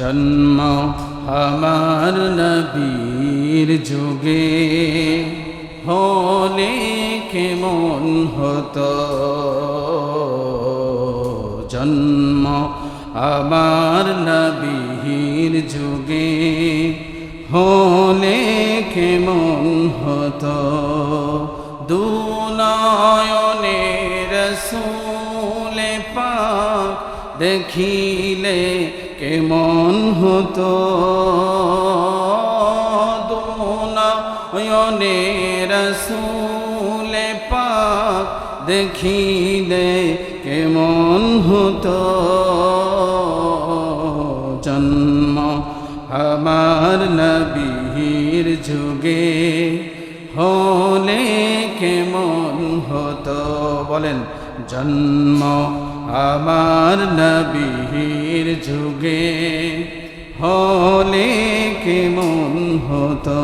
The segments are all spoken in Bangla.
জন্ম আমার নবীর যুগে হলে কেমন হতো, জন্ম আমার নবীর যুগে হলে কেমন হতো। দুনয়নে রসূল পাক দেখিলে কেমন হতো, দুনয়নে রসূল পাক দেখিলে কেমন হতো। জন্ম আমার নবীর যুগে হলে কেমন হতো, বলেন জন্ম আমার নবীর যুগে হলে কেমন হতো।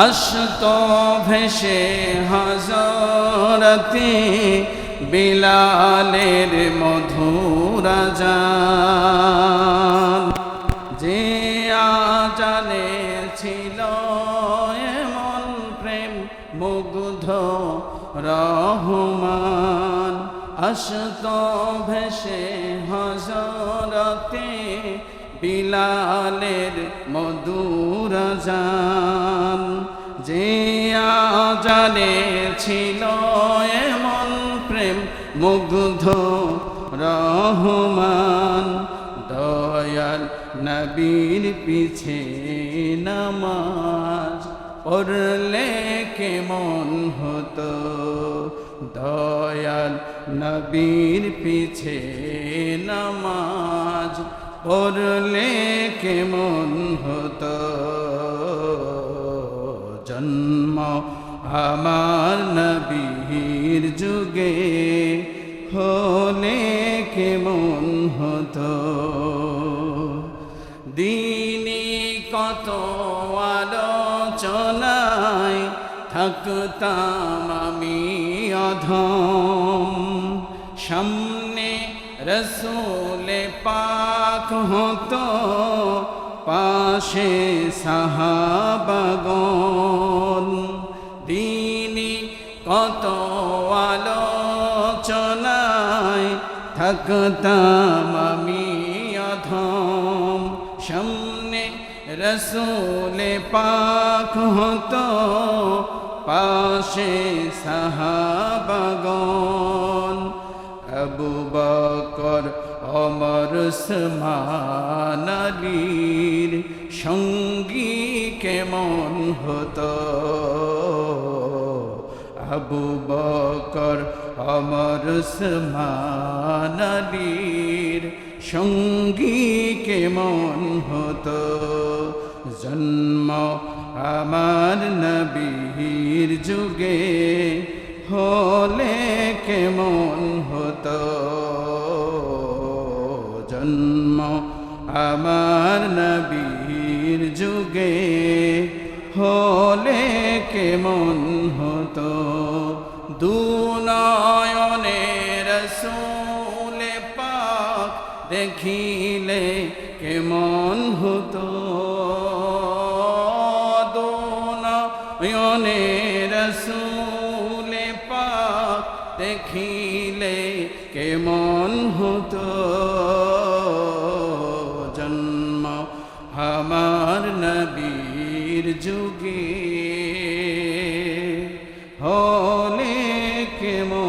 আসতো ভেসে হযরতে বিলালের মধুর আযান, যে আযানে ছিল এমন প্রেম মুগ্ধ রহমান। আসতো ভেসে হযরতে বিলালের মধুর আযান, যে আযানে ছিল এমন প্রেম মুগ্ধ রহমান। দয়াল নবীর পিছে নামাজ পড়লে কেমন হতো, দয়াল নবীর পিছে নামাজ পড়লে কেমন হতো। জন্ম আমার নবীর যুগে হলে কেমন হতো। দিনে কত আলোচনায় থাকতাম আমি অধম, সামনে রসূল পাক হতো পাশে সাহাবাগণ। দিনে কত আলোচনায় থাকতাম আমি অধম, সামনে রসূল পাক হতো পাশে সাহাবাগণ। আবু বকর ওমর ওসমান আলীর সঙ্গী কেমন হতো, আবু বকর ওমর ওসমান আলীর সঙ্গী কেমন হতো। জন্ম আমার নবীর যুগে হলে কেমন হতো, জন্ম আমার নবীর যুগে হলে কেমন হতো। দুনয়নে রসূল পাক দেখিলে কেমন হতো, দুনয়নে রসূল পাক দেখিলে কেমন হতো। জন্ম আমার নবীর যুগে হলে কেমন